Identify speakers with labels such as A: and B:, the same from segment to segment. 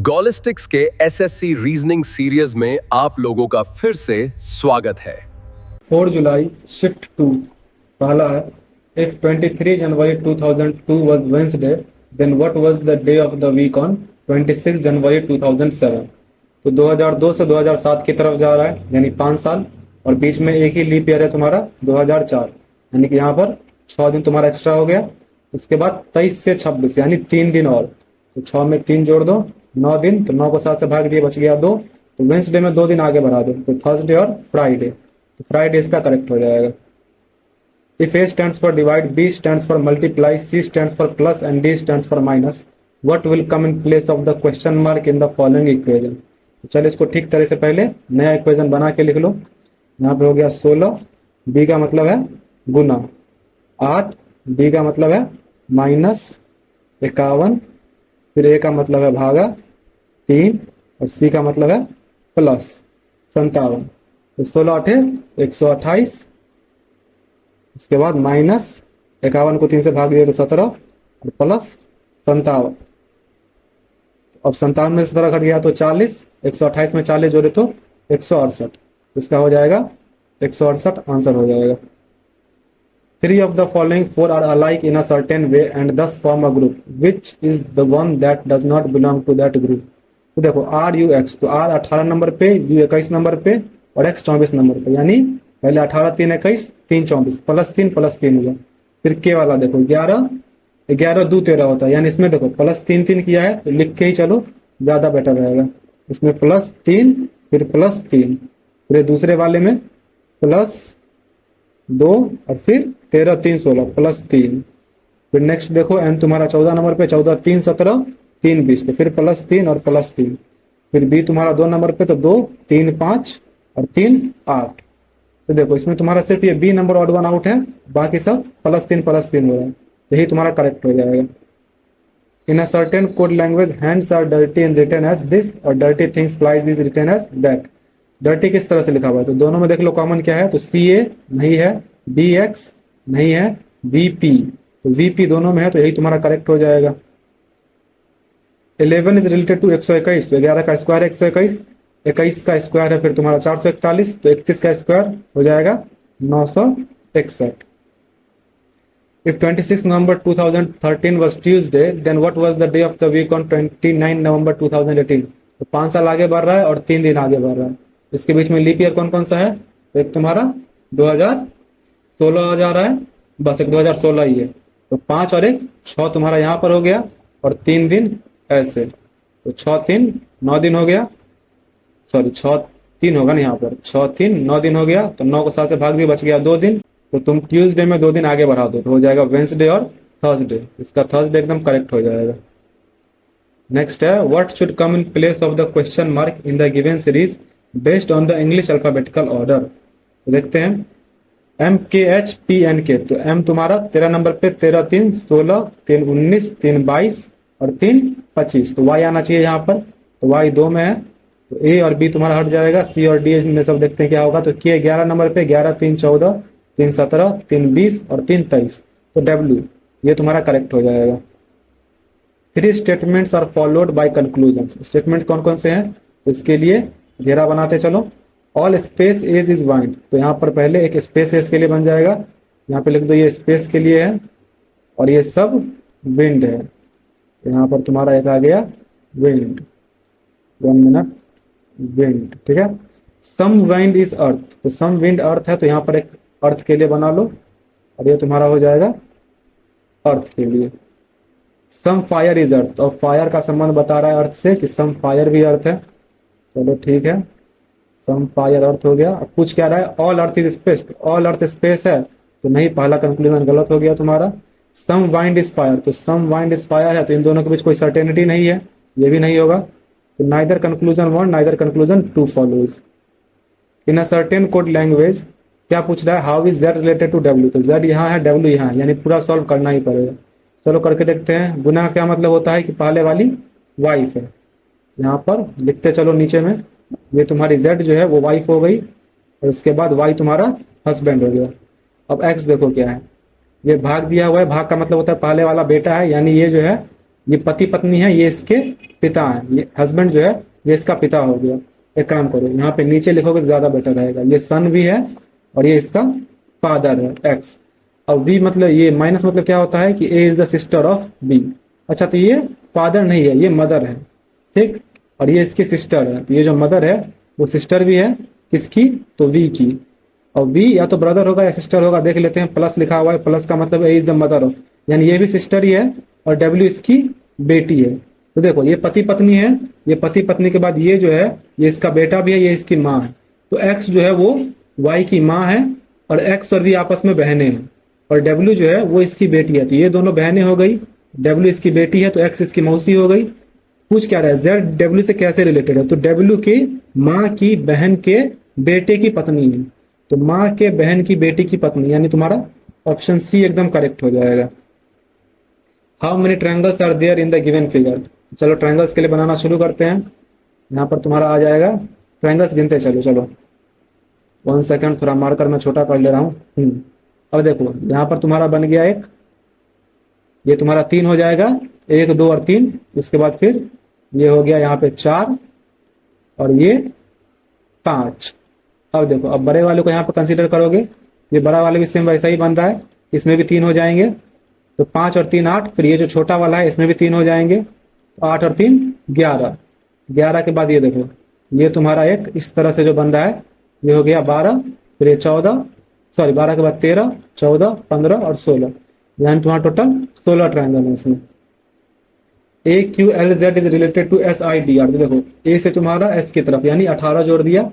A: गॉलिस्टिक्स के SSC reasoning series में आप लोगों का फिर से स्वागत है।
B: 4 जुलाई शिफ्ट 2 पहला है, if 23 January 2002 was Wednesday, then what was the day of the week on 26 जनवरी 2007? तो 2002 से 2007 की तरफ जा रहा है, यानी 5 साल, और बीच में एक ही लीप ईयर है तुम्हारा 2004, यानी कि यहाँ पर 6 दिन तुम्हारा एक्स्ट्रा हो गया। उसके बाद 23 से 26 यानी 3 दिन और, तो 6 में 3 जोड़ दो, 9 दिन, तो 9 को 7 से भाग दिए, बच गया 2, तो वेंसडे में 2 दिन आगे बढ़ा दो, तो थर्सडे और फ्राइडे, तो फ्राइडे इसका करेक्ट हो जाएगा। If A stands for divide, B stands for multiply, C stands for plus and D stands for minus, what will come in place of the question mark in the following equation. तो चलो इसको ठीक तरह से पहले नया equation बना के लिख लो। यहाँ पे हो गया 16, बी का मतलब है गुना 8, डी का मतलब है -51, फिर ए का मतलब है भागा 3, और सी का मतलब है प्लस 57। तो 16 8 128, उसके बाद -51 को 3 से भाग दिया तो 17, और प्लस 57। अब 57 में से 17 घट गया तो 40, 128 में 40 जोड़े तो 168, इसका हो जाएगा 168 आंसर हो जाएगा। 3 of the following 4 are alike in a certain way and thus form a group. Which is the one that does not belong to that group? तो देखो R U X, तो R 18 नंबर पे, U 21 number पे, और X 24 number पे, यानी पहले 18 3 21 3 24 +3 हुआ। फिर K वाला देखो 11 11 2 13 होता है, यानी इसमें देखो +3 3 किया है, तो लिख के ही चलो, ज्यादा बेटर रहेगा। इसमें +3 फिर +3, फिर दूसरे वाले में +2 और फिर 13 3 16 +3। फिर नेक्स्ट देखो एन तुम्हारा 14 नंबर पे, 14 3 17 3 20, तो फिर +3 और +3। फिर बी तुम्हारा 2 नंबर पे, तो 2 3 5 और 3 8। तो देखो इसमें तुम्हारा सिर्फ ये B number odd one out है, बाकी सब +3 हो रहा है, यही तुम्हारा करेक्ट हो जाएगा। In a certain code language hands are dirty and written as this, और dirty things flies is written as that. Dirty किस तरह से लिखा हुआ है, तो दोनों में देख लो कॉमन क्या है, तो CA नहीं है, BX नहीं है, VP, तो VP दोनों में है, तो यही तुम्हारा करेक्ट हो जाएगा। 11 इज रिलेटेड टू 121, तो 11 का स्क्वायर है 121, 21 का स्क्वायर है फिर तुम्हारा 441, तो 31 का स्क्वायर हो जाएगा 961। If 26 November 2013 was Tuesday, then what was the day of the week on 29 November 2018? तो 5 साल आगे बढ़ रहा है और 3 दिन आगे बढ़ रहा है। इसके बीच में लीप ईयर कौन कौन सा है, तो एक तुम्हारा 2016 आ जा रहा है, बस एक 2016 ही है, तो 5 और 1 6 तुम्हारा यहाँ पर हो गया, और 3 दिन ऐसे, तो 6 3 9 दिन हो गया, सॉरी 6 3 होगा ना यहाँ पर, 6 3 9 दिन हो गया, तो 9 को 7 से भाग दिया, बच गया 2 दिन, तो तुम ट्यूसडे में 2 दिन आगे बढ़ा दो, तो हो जाएगा वेंसडे और थर्सडे, इसका थर्सडे एकदम करेक्ट हो जाएगा। नेक्स्ट है, what should come in place of the question mark in the given series based on the English alphabetical order. तो देखते हैं MKHPNK, तो M तुम्हारा 13 नंबर पे, 13 3 16 3 19 3 22 और 3 25, तो Y आना चाहिए यहाँ पर, तो Y 2 में है, तो A और B तुम्हारा हट जाएगा, C और D में सब देखते हैं क्या होगा, तो K 11 नंबर पे, 11 3 14 3 17 3 20 और 3 23, तो W ये तुम्हारा करेक्ट हो जाएगा। 3 statements are followed by conclusion, statement कौन कौन से हैं, तो इसके लिए घेरा बनाते चलो। All space as is wind, तो यहाँ पर पहले एक स्पेस एज के लिए बन जाएगा, यहाँ पे लिख दो ये स्पेस के लिए है, और ये सब विंड है, तो यहाँ पर तुम्हारा एक आ गया विंड, 1 मिनट, विंड, ठीक है। सम वाइंड इज अर्थ, तो सम विंड अर्थ है, तो यहाँ पर एक अर्थ के लिए बना लो, और ये तुम्हारा हो जाएगा अर्थ के लिए। सम फायर इज अर्थ, और फायर का संबंध बता रहा है अर्थ से, कि सम फायर भी अर्थ है, चलो ठीक है, सम फायर अर्थ हो गया। अब पूछ क्या रहा है, all earth is space, all earth space है, तो नहीं, पहला कंक्लूजन गलत हो गया तुम्हारा। सम वाइंड इज फायर, तो सम वाइंड इज फायर है, तो इन दोनों के बीच कोई सर्टेनिटी नहीं है, ये भी नहीं होगा, तो neither conclusion 1 neither conclusion 2 follows. In a certain code language, क्या पूछ रहा है, how is Z related to W, तो Z यहाँ है, W यहाँ है, यानी पूरा सॉल्व करना ही पड़ेगा। चलो करके देखते हैं। गुना का क्या मतलब होता है, कि पहले वाली वाइफ है, यहाँ पर लिखते चलो नीचे में, ये तुम्हारी Z जो है वो वाइफ हो गई, और उसके बाद Y तुम्हारा हस्बैंड हो गया। अब X देखो क्या है, ये भाग दिया हुआ है, भाग का मतलब होता है पहले वाला बेटा है, यानी ये जो है ये पति पत्नी है, ये इसके पिता है, ये हस्बैंड जो है ये इसका पिता हो गया। एक काम करो, यहाँ पे नीचे लिखोगे तो ज्यादा बेटर रहेगा। ये सन भी है और ये इसका फादर है एक्स। अब बी मतलब ये माइनस मतलब क्या होता है कि A is the sister of B. अच्छा तो ये फादर नहीं है, ये मदर है, ठीक। और ये इसकी सिस्टर है, तो ये जो मदर है वो सिस्टर भी है किसकी, तो वी की। और वी या तो ब्रदर होगा या सिस्टर होगा, देख लेते हैं। प्लस लिखा हुआ है, प्लस का मतलब ए इज द मदर ऑफ, यानी ये भी सिस्टर ही है और डब्ल्यू इसकी बेटी है। तो देखो ये पति पत्नी है, ये पति पत्नी के बाद ये जो है ये इसका बेटा भी है, ये इसकी माँ है। तो एक्स जो है वो वाई की माँ है और एक्स और वी आपस में बहनें हैं, और डब्ल्यू जो है वो इसकी बेटी है। तो ये दोनों बहनें हो गई, डब्ल्यू इसकी बेटी है तो एक्स इसकी मौसी हो गई। पूछ क्या रहा है, जेड डब्ल्यू से कैसे रिलेटेड है, तो डब्ल्यू की माँ की बहन के बेटे की पत्नी है। तो माँ के बहन की बेटी की पत्नी, यानी तुम्हारा ऑप्शन सी एकदम करेक्ट हो जाएगा। How many triangles are there in the given figure. चलो ट्रायंगल्स के लिए बनाना शुरू करते हैं। यहाँ पर तुम्हारा आ जाएगा, ट्रायंगल्स गिनते चलो। चलो 1 सेकंड, थोड़ा मार्कर मैं छोटा कर ले रहा हूँ। अब देखो यहाँ पर तुम्हारा बन गया एक, ये तुम्हारा 3 हो जाएगा, 1 2 और 3। उसके बाद फिर ये हो गया यहाँ पे 4 और ये 5। अब देखो, अब बड़े वाले को यहाँ पर कंसीडर करोगे, ये बड़ा वाले भी सेम वैसा ही बन रहा है, इसमें भी 3 हो जाएंगे। तो 5 और 3 8, फिर ये जो छोटा वाला है इसमें भी 3 हो जाएंगे, तो 8 और 3 11। 11 के बाद ये देखो, ये तुम्हारा एक इस तरह से जो बन रहा है, ये हो गया 12, फिर ये 14, सॉरी 12 के बाद 13 14 15 और 16, यानी तुम्हारा टोटल 16 ट्रायंगल है इसमें। A Q L Z is related to S I D R. तो देखो ए से तुम्हारा एस की तरफ यानी 18 जोड़ दिया,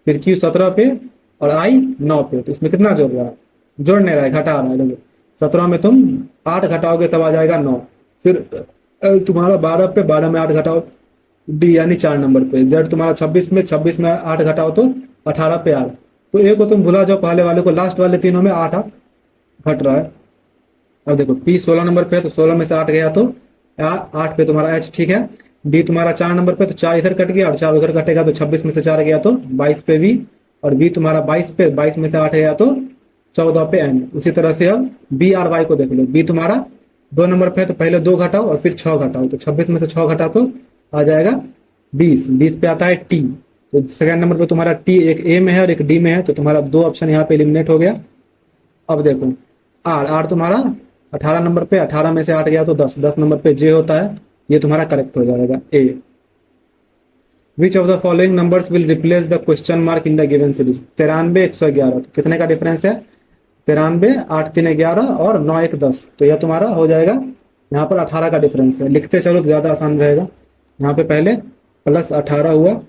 B: फिर क्यू 17 पे और आई 9 पे, तो इसमें कितना जोड़ रहा है, जोड़ नहीं रहा है, घटा रहा है। देखो 17 में तुम 8 घटाओगे तब आ जाएगा 9, फिर तुम्हारा 12 पे 12 में 8 घटाओ डी यानी 4 नंबर पे, जेड तुम्हारा 26 में 8 घटाओ तो 18 पे आर। तो ए को तुम भुला जाओ, पहले वाले को, लास्ट वाले तीनों में 8 घट रहा है। अब देखो पी 16 नंबर पे है तो 16 में से 8 गया तो 8 पे तुम्हारा एच, ठीक है। डी तुम्हारा 4 नंबर पे तो 4 इधर कट गया और 4 उधर कटेगा, तो 26 में से 4 गया तो 22 पे वी, और बी तुम्हारा 22 पे 22 में से 8 गया तो 14 पे एन। उसी तरह से अब बी आर वाई को देख लो, बी तुम्हारा 2 नंबर पे है तो पहले 2 घटाओ और फिर 6 घटाओ, तो 26 में से 6 घटा तो आ जाएगा 20। 20 पे आता है टी, तो सेकंड नंबर पे तुम्हारा टी एक ए में है और एक डी में है, तो तुम्हारा 2 ऑप्शन यहाँ पे एलिमिनेट हो गया। अब देखो आर, आर तुम्हारा 18 नंबर पे, 18 में से 8 गया तो 10, 10 नंबर पे जे होता है, ये तुम्हारा करेक्ट हो जाएगा A. Which of the following numbers will replace the question mark in the given series. 93 111, तो कितने का डिफरेंस है, 93 8 3 11 और 9 1 10, तो यह तुम्हारा हो जाएगा यहाँ पर 18 का डिफरेंस है। लिखते चलो तो ज्यादा आसान रहेगा। यहाँ पे पहले प्लस 18 हुआ,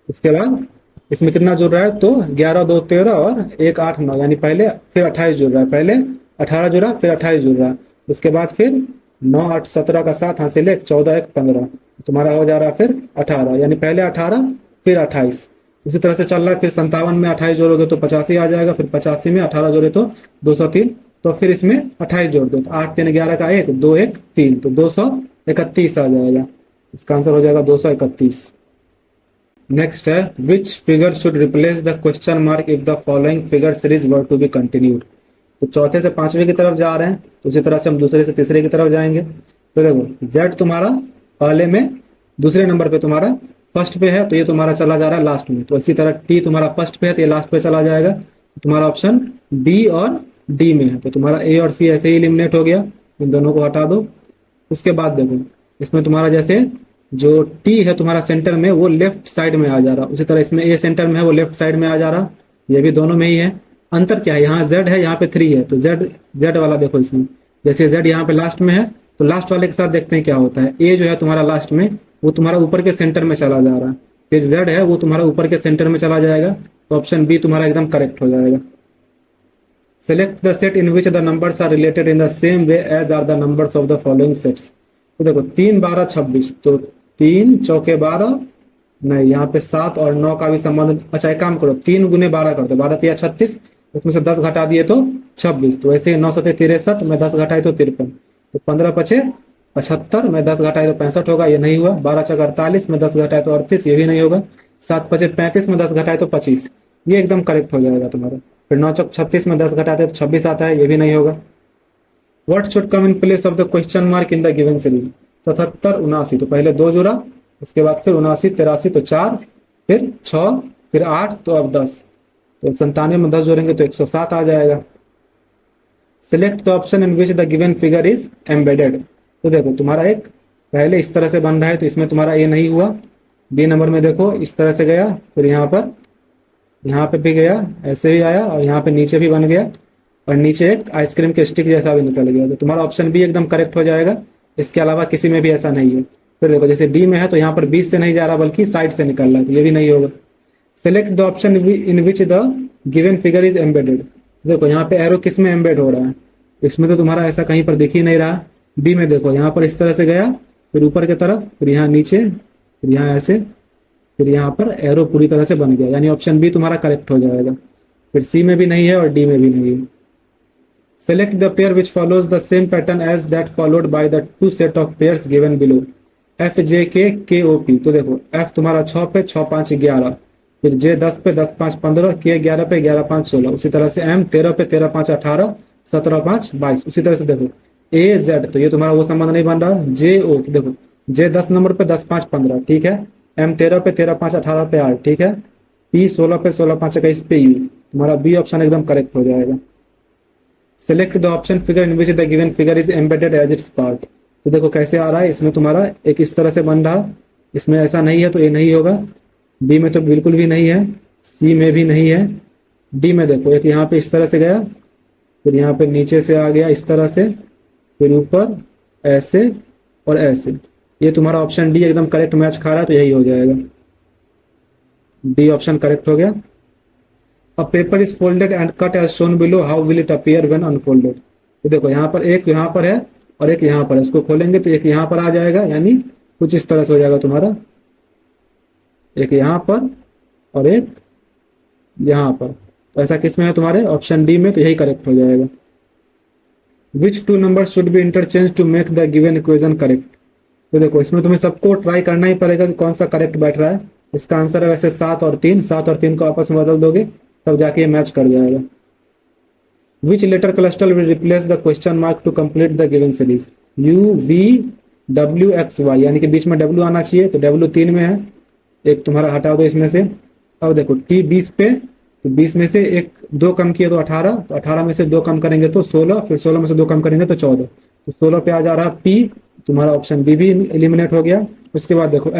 B: उसके बाद इसमें कितना जुड़ रहा है, तो 11 2 13 और 1 8 9, यानी पहले फिर 28 जुड़ रहा है, पहले 18 जुड़ा फिर 28 जुड़ रहा है, उसके बाद फिर 9 8 17 का 7 हासिल 1 14 1 15, तुम्हारा हो जा रहा है फिर 18, यानी पहले 18 फिर 28। उसी तरह से चल रहा है, फिर 57 में 28 जोड़ोगे तो 85 आ जाएगा, फिर 85 में 18 जोड़े तो 203, तो फिर इसमें 28 जोड़ दो, तो 8 3 11 का 1 2 1 3, तो 231 आ जाएगा। इसका आंसर हो जाएगा 231। नेक्स्ट है, which figure should replace the question mark if the following figure series were to be continued. तो चौथे से पांचवें की तरफ जा रहे हैं, तो उसी तरह से हम दूसरे से तीसरे की तरफ जाएंगे। तो देखो जेड तुम्हारा पहले में, दूसरे नंबर पे तुम्हारा फर्स्ट पे है, तो ये तुम्हारा चला जा रहा है लास्ट में। तो इसी तरह टी तुम्हारा फर्स्ट पे है तो ये लास्ट पे चला जाएगा, तुम्हारा ऑप्शन बी और डी में है, तो तुम्हारा ए और सी ऐसे ही एलिमिनेट हो गया, इन दोनों को हटा दो। उसके बाद देखो इसमें तुम्हारा जैसे जो टी है तुम्हारा सेंटर में वो लेफ्ट साइड में आ जा रहा, उसी तरह इसमें ए सेंटर में है वो लेफ्ट साइड में आ जा रहा, ये भी दोनों में ही है। अंतर क्या है, यहाँ जेड है यहाँ पे 3 है, तो जेड वाला देखो इसमें, जैसे जेड यहाँ पे लास्ट में है तो लास्ट वाले के साथ देखते हैं क्या होता है। ए जो है तुम्हारा लास्ट में, वो तुम्हारा ऊपर के सेंटर में चला जा रहा है, फिर जेड है वो तुम्हारा ऊपर के सेंटर में चला जाएगा, तो ऑप्शन बी तुम्हारा एकदम करेक्ट हो जाएगा। Select the set in which the numbers are related in the same way as are the numbers of the following sets. तो देखो 3 12 26, तो 3 चौके 12, नहीं यहाँ पे 7 और 9 का भी संबंध। अच्छा एक काम करो, 3 गुने 12 कर दो, 12 3 36, उसमें से 10 घटा दिए तो 26, तो ऐसे 9 7 63 में 10 घटाए तो 53, तो 15 5 75 में 10 घटाए तो 65 होगा, ये नहीं हुआ। 12 4 48 में 10 घटाए तो 38, ये भी नहीं होगा। 7 5 35 में 10 घटाए तो 25, ये एकदम करेक्ट हो जाएगा तुम्हारा। फिर 9 चौक 36 में 10 घटाते तो 26 आता है, ये भी नहीं होगा। What should come in place of the question mark in the given series? 77 79, तो पहले 2 जुड़ा, उसके बाद फिर 79 83, तो 4, फिर 6, फिर 8, तो अब 10, तो 97 में 10 जोड़ेंगे तो 107 आ जाएगा। Select the option in which the given figure is embedded. तो देखो तुम्हारा एक पहले इस तरह से बन रहा है, तो इसमें तुम्हारा ये नहीं हुआ। बी नंबर में देखो इस तरह से गया, फिर यहाँ पे भी गया, ऐसे भी आया, और यहाँ पे नीचे भी बन गया, और नीचे एक आइसक्रीम के स्टिक जैसा भी निकल गया। तो तुम्हारा ऑप्शन बी एकदम करेक्ट हो जाएगा। इसके अलावा किसी में भी ऐसा नहीं है। फिर देखो जैसे डी में है तो यहाँ पर बीच से नहीं जा रहा बल्कि साइड से निकल रहा है, तो ये भी नहीं होगा। Select the option in which the given figure is embedded. देखो यहाँ पे एरो किस में एम्बेड हो रहा है? इसमें तो तुम्हारा ऐसा कहीं पर दिख ही नहीं रहा। बी में देखो यहाँ पर इस तरह से गया, फिर ऊपर की तरफ, फिर यहाँ नीचे, फिर यहाँ ऐसे, फिर यहाँ पर एरो पूरी तरह से बन गया, यानी ऑप्शन बी तुम्हारा करेक्ट हो जाएगा। फिर सी में भी नहीं है और डी में भी नहीं है। Select the pair which follows the same pattern as that followed by the 2 set of pairs given below. F J K K O P. तो देखो एफ तुम्हारा 6 पे 6 5 11, फिर जे 10 पे 10 5 15, के 11 पे 11 5 16, उसी तरह से एम 13 पे 13 5 18, 17 5 22। उसी तरह से देखो ए जेड, तो ये तुम्हारा वो संबंध नहीं बन रहा। जे ओ, देखो जे 10 नंबर पे 10 5 15, ठीक है। एम 13 पे 13 5 18 पे 8, ठीक है। पी 16 पे 16 5 21 पे यू। तुम्हारा बी ऑप्शन एकदम करेक्ट हो जाएगा। Select the option figure in which the given figure is embedded as its part. तो देखो कैसे आ रहा है, इसमें तुम्हारा एक इस तरह से बन रहा, इसमें ऐसा नहीं है तो ये नहीं होगा। बी में तो बिल्कुल भी नहीं है, सी में भी नहीं है। डी में देखो एक यहाँ पे इस तरह से गया, फिर यहाँ पे नीचे से आ गया इस तरह से, फिर ऊपर ऐसे और ऐसे। ये तुम्हारा ऑप्शन डी एकदम करेक्ट मैच खा रहा है, तो यही हो जाएगा। डी ऑप्शन करेक्ट हो गया। A paper is folded and cut as shown below. How will it appear when unfolded? तो देखो यहाँ पर एक यहाँ पर है और एक यहाँ पर है, इसको खोलेंगे तो एक यहाँ पर आ जाएगा, यानी कुछ इस तरह से हो जाएगा तुम्हारा, एक यहाँ पर और एक यहाँ पर। तो ऐसा किस में है तुम्हारे? ऑप्शन डी में, तो यही करेक्ट हो जाएगा। Which 2 numbers should be interchanged to make the given equation correct? तो देखो इसमें तुम्हें सबको ट्राई करना ही पड़ेगा कि कौन सा करेक्ट बैठ रहा है। इसका आंसर है वैसे 7 और 3, 7 और 3 को आपस में बदल दोगे तब जाके ये मैच कर जाएगा। Which letter cluster will replace the question mark to complete the given series? U V W X Y, यानी कि बीच में W आना चाहिए, तो W 3 में है, एक तुम्हारा हटा दो इसमें से। अब देखो T 20 पे, तो 20 में से एक 2 कम किए तो 18, तो 18 में से 2 कम करेंगे तो 16, फिर 16 में से 2 कम करेंगे तो 14, तो 16 पे आ जा रहा P। तुम्हारा ऑप्शन बी भी एलिमिनेट हो गया। उसके बाद देखो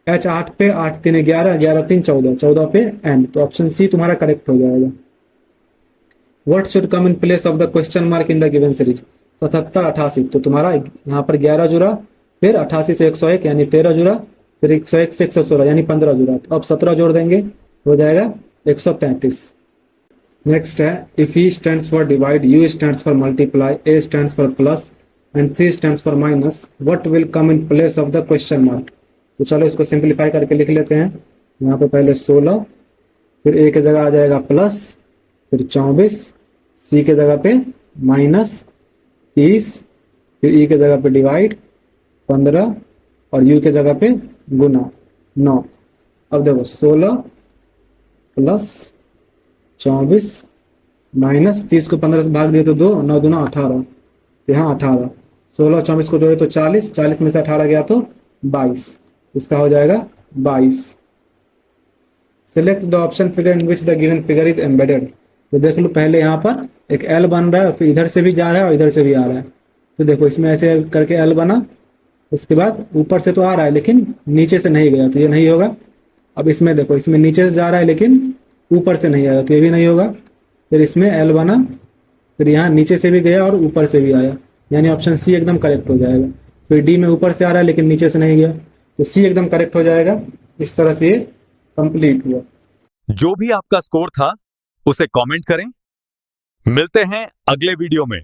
B: H 8 पे 8 3 11, 11 3 14, 14 पे N, तो ऑप्शन सी तुम्हारा करेक्ट हो जाएगा। What should come in place of the question mark in the given series? 77 88, तो तुम्हारा यहाँ पर 11 जुड़ा, फिर 88 से 101 यानी 13 जुड़ा, फिर 101 से 116 यानी 15 जुड़ा, तो अब 17 जोड़ देंगे, हो जाएगा 133। नेक्स्ट है if E stands for divide, U stands for multiply, A stands for plus and C stands for minus, what will come in place of the question mark? तो चलो इसको सिंप्लीफाई करके लिख लेते हैं। यहाँ पे पहले 16, फिर ए के जगह आ जाएगा प्लस, फिर 24, सी के जगह पे माइनस 30, फिर ई के जगह पे डिवाइड 15 और यू के जगह पे गुना 9। अब देखो 16 प्लस 24 माइनस 30 को 15 से भाग दिए तो 2, 9 दूना 18, तो यहाँ 18, 16 24 को जोड़े तो 40, 40 में से 18 गया तो 22, इसका हो जाएगा 22। Select the option figure in which the given figure is embedded. तो देख लो पहले यहाँ पर एक एल बन रहा है, फिर इधर से भी जा रहा है और इधर से भी आ रहा है। तो देखो इसमें ऐसे करके एल बना, उसके बाद ऊपर से तो आ रहा है लेकिन नीचे से नहीं गया, तो ये नहीं होगा। अब इसमें देखो इसमें नीचे से जा रहा है लेकिन ऊपर से नहीं आया, तो ये भी नहीं होगा। फिर इसमें एल बना, फिर यहाँ नीचे से भी गया और ऊपर से भी आया, यानी ऑप्शन सी एकदम करेक्ट हो जाएगा। फिर डी में ऊपर से आ रहा है लेकिन नीचे से नहीं गया, तो सी एकदम करेक्ट हो जाएगा। इस तरह से ये कंप्लीट हुआ।
C: जो भी आपका स्कोर था उसे कमेंट करें। मिलते हैं अगले वीडियो में।